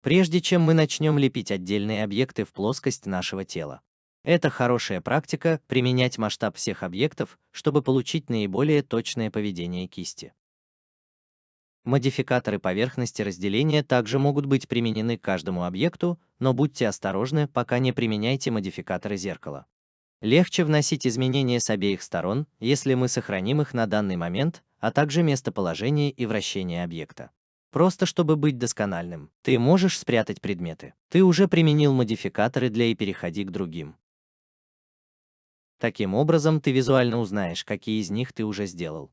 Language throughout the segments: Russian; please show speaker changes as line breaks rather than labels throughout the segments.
прежде чем мы начнем лепить отдельные объекты в плоскость нашего тела. Это хорошая практика применять масштаб всех объектов, чтобы получить наиболее точное поведение кисти. Модификаторы поверхности разделения также могут быть применены к каждому объекту, но будьте осторожны, пока не применяйте модификаторы зеркала. Легче вносить изменения с обеих сторон, если мы сохраним их на данный момент, а также местоположение и вращение объекта. Просто чтобы быть доскональным, ты можешь спрятать предметы. Ты уже применил модификаторы для и переходи к другим. Таким образом, ты визуально узнаешь, какие из них ты уже сделал.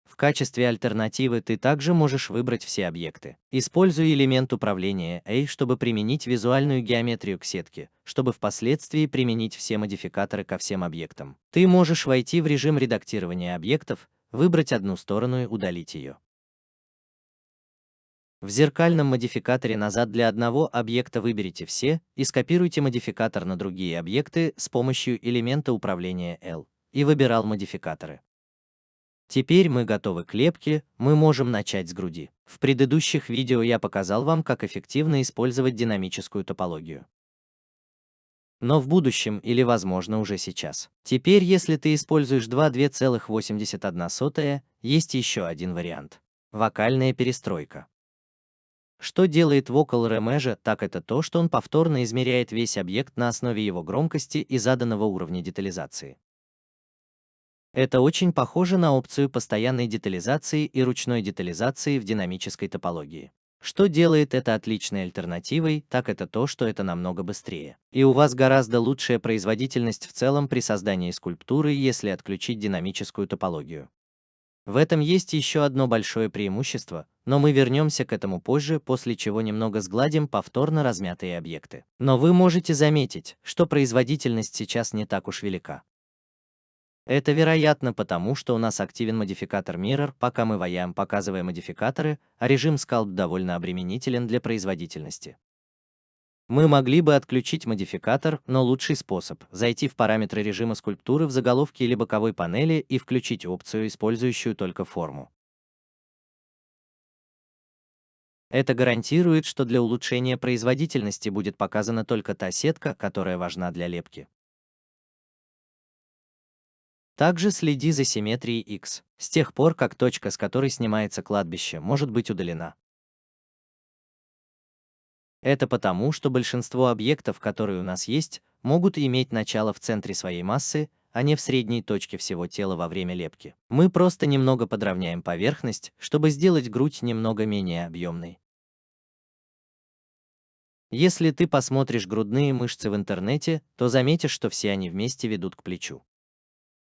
В качестве альтернативы ты также можешь выбрать все объекты. Используй элемент управления A, чтобы применить визуальную геометрию к сетке, чтобы впоследствии применить все модификаторы ко всем объектам. Ты можешь войти в режим редактирования объектов, выбрать одну сторону и удалить ее. В зеркальном модификаторе назад для одного объекта выберите все и скопируйте модификатор на другие объекты с помощью элемента управления L и выбирал модификаторы. Теперь мы готовы к лепке, мы можем начать с груди. В предыдущих видео я показал вам, как эффективно использовать динамическую топологию. Но в будущем или, возможно, уже сейчас. Теперь, если ты используешь 2,81, есть еще один вариант. Вокальная перестройка. Что делает Vocal Remeasure, так это то, что он повторно измеряет весь объект на основе его громкости и заданного уровня детализации. Это очень похоже на опцию постоянной детализации и ручной детализации в динамической топологии. Что делает это отличной альтернативой, так это то, что это намного быстрее. И у вас гораздо лучшая производительность в целом при создании скульптуры, если отключить динамическую топологию. В этом есть еще одно большое преимущество, но мы вернемся к этому позже, после чего немного сгладим повторно размятые объекты. Но вы можете заметить, что производительность сейчас не так уж велика. Это вероятно потому, что у нас активен модификатор Mirror, пока мы ваяем, показывая модификаторы, а режим Sculpt довольно обременителен для производительности. Мы могли бы отключить модификатор, но лучший способ — зайти в параметры режима скульптуры в заголовке или боковой панели и включить опцию, использующую только форму. Это гарантирует, что для улучшения производительности будет показана только та сетка, которая важна для лепки. Также следи за симметрией X, с тех пор, как точка, с которой снимается кладбище, может быть удалена. Это потому, что большинство объектов, которые у нас есть, могут иметь начало в центре своей массы, а не в средней точке всего тела во время лепки. Мы просто немного подровняем поверхность, чтобы сделать грудь немного менее объемной. Если ты посмотришь грудные мышцы в интернете, то заметишь, что все они вместе ведут к плечу.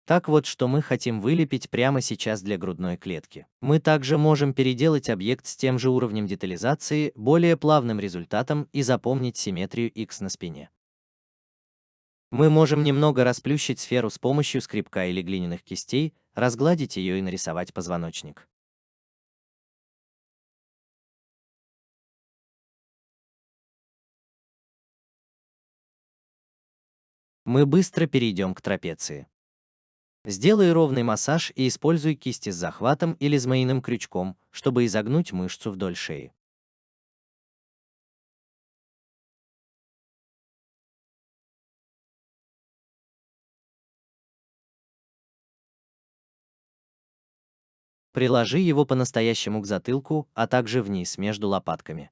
Так вот, что мы хотим вылепить прямо сейчас для грудной клетки. Мы также можем переделать объект с тем же уровнем детализации, более плавным результатом и запомнить симметрию X на спине. Мы можем немного расплющить сферу с помощью скребка или глиняных кистей, разгладить ее и нарисовать позвоночник. Мы быстро перейдем к трапеции. Сделай ровный массаж и используй кисти с захватом или змеиным крючком, чтобы изогнуть мышцу вдоль шеи. Приложи его по-настоящему к затылку, а также вниз между лопатками.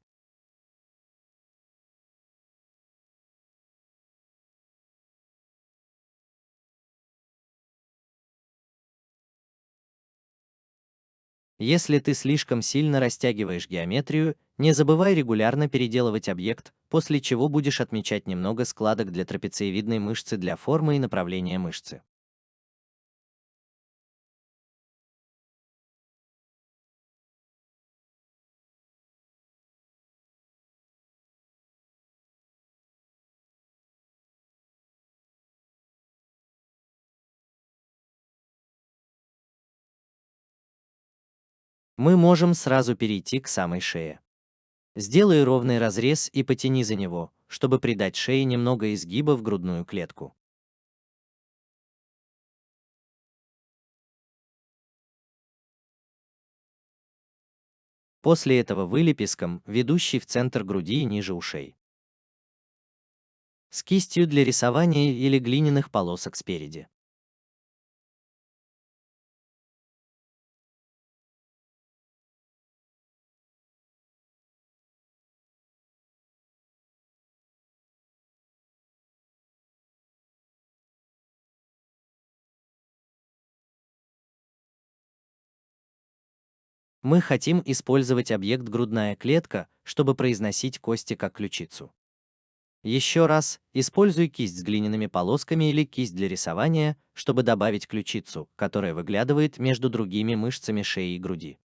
Если ты слишком сильно растягиваешь геометрию, не забывай регулярно переделывать объект, после чего будешь отмечать немного складок для трапециевидной мышцы для формы и направления мышцы. Мы можем сразу перейти к самой шее. Сделай ровный разрез и потяни за него, чтобы придать шее немного изгиба в грудную клетку. После этого вылепеском, ведущий в центр груди и ниже ушей. С кистью для рисования или глиняных полосок спереди. Мы хотим использовать объект грудная клетка, чтобы произносить кости как ключицу. Еще раз, используй кисть с глиняными полосками или кисть для рисования, чтобы добавить ключицу, которая выглядывает между другими мышцами шеи и груди.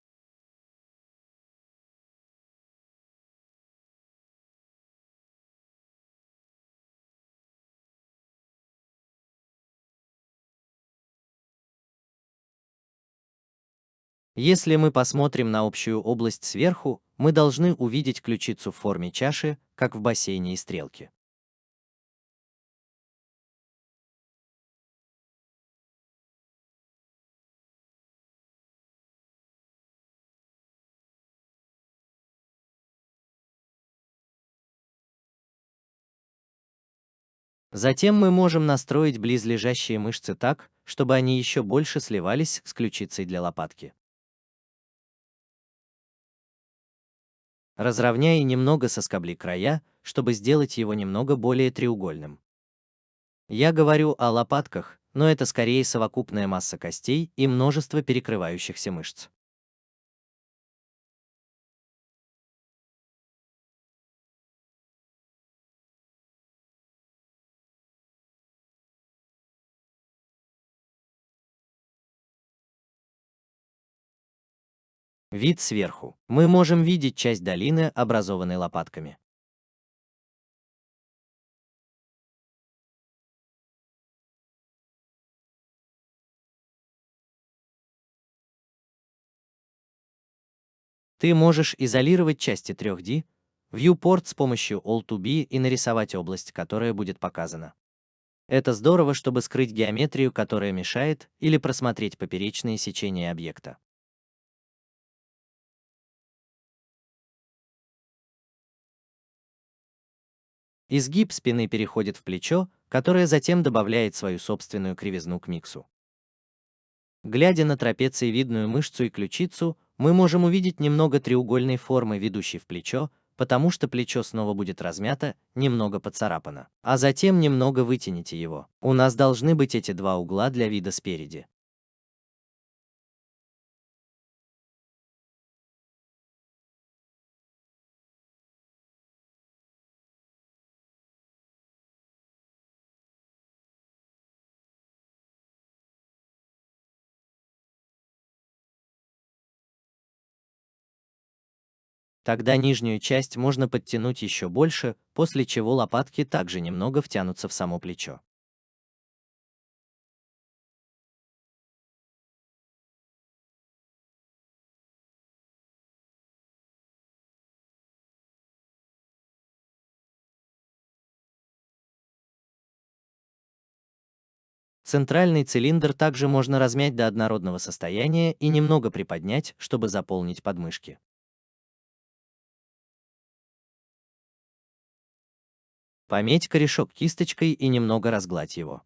Если мы посмотрим на общую область сверху, мы должны увидеть ключицу в форме чаши, как в бассейне и стрелки. Затем мы можем настроить близлежащие мышцы так, чтобы они еще больше сливались с ключицей для лопатки. Разровняй и немного соскобли края, чтобы сделать его немного более треугольным. Я говорю о лопатках, но это скорее совокупная масса костей и множество перекрывающихся мышц. Вид сверху. Мы можем видеть часть долины, образованной лопатками. Ты можешь изолировать части 3D, viewport с помощью All2B и нарисовать область, которая будет показана. Это здорово, чтобы скрыть геометрию, которая мешает, или просмотреть поперечные сечения объекта. Изгиб спины переходит в плечо, которое затем добавляет свою собственную кривизну к миксу. Глядя на трапециевидную мышцу и ключицу, мы можем увидеть немного треугольной формы, ведущей в плечо, потому что плечо снова будет размято, немного поцарапано. А затем немного вытяните его. У нас должны быть эти два угла для вида спереди. Тогда нижнюю часть можно подтянуть еще больше, после чего лопатки также немного втянутся в само плечо. Центральный цилиндр также можно размять до однородного состояния и немного приподнять, чтобы заполнить подмышки. Пометь корешок кисточкой и немного разгладь его.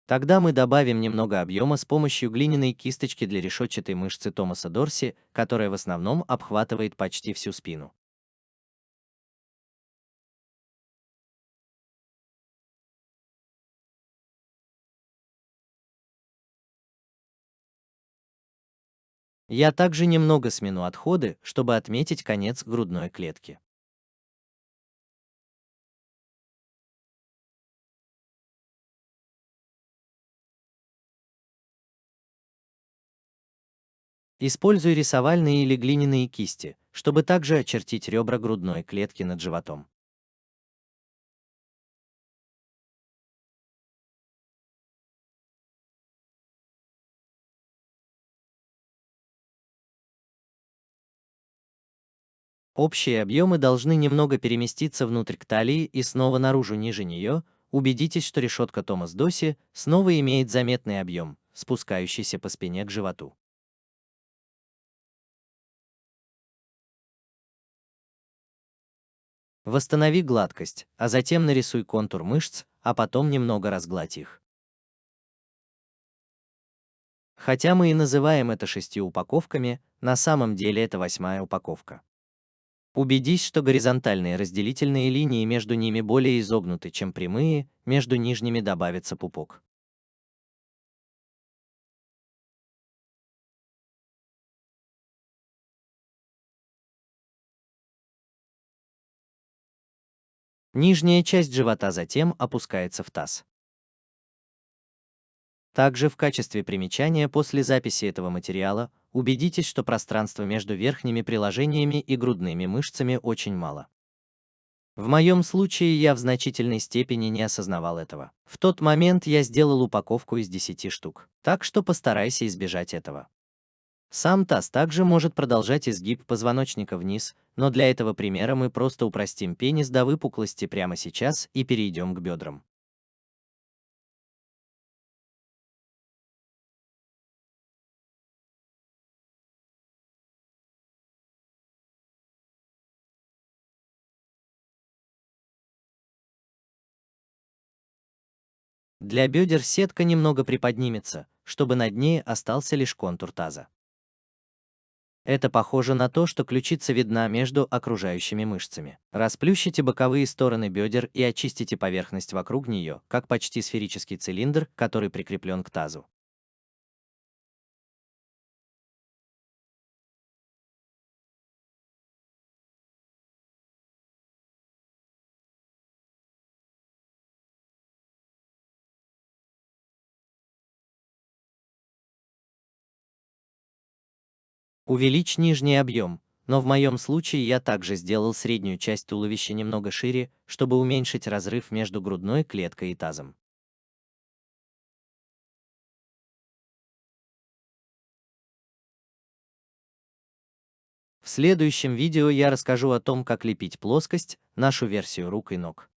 Тогда мы добавим немного объема с помощью глиняной кисточки для решетчатой мышцы Томаса Дорси, которая в основном обхватывает почти всю спину. Я также немного смену отходы, чтобы отметить конец грудной клетки. Используй рисовальные или глиняные кисти, чтобы также очертить ребра грудной клетки над животом. Общие объемы должны немного переместиться внутрь к талии и снова наружу ниже нее. Убедитесь, что решетка Томас Доси снова имеет заметный объем, спускающийся по спине к животу. Восстанови гладкость, а затем нарисуй контур мышц, а потом немного разгладь их. Хотя мы и называем это 6 упаковками, на самом деле это 8-я упаковка. Убедись, что горизонтальные разделительные линии между ними более изогнуты, чем прямые, между нижними добавится пупок. Нижняя часть живота затем опускается в таз. Также в качестве примечания после записи этого материала убедитесь, что пространства между верхними приложениями и грудными мышцами очень мало. В моем случае я в значительной степени не осознавал этого. В тот момент я сделал упаковку из 10 штук, так что постарайся избежать этого. Сам таз также может продолжать изгиб позвоночника вниз, но для этого примера мы просто упростим пенис до выпуклости прямо сейчас и перейдем к бедрам. Для бедер сетка немного приподнимется, чтобы над ней остался лишь контур таза. Это похоже на то, что ключица видна между окружающими мышцами. Расплющите боковые стороны бедер и очистите поверхность вокруг нее, как почти сферический цилиндр, который прикреплен к тазу. Увеличь нижний объем, но в моем случае я также сделал среднюю часть туловища немного шире, чтобы уменьшить разрыв между грудной клеткой и тазом. В следующем видео я расскажу о том, как лепить плоскость, нашу версию рук и ног.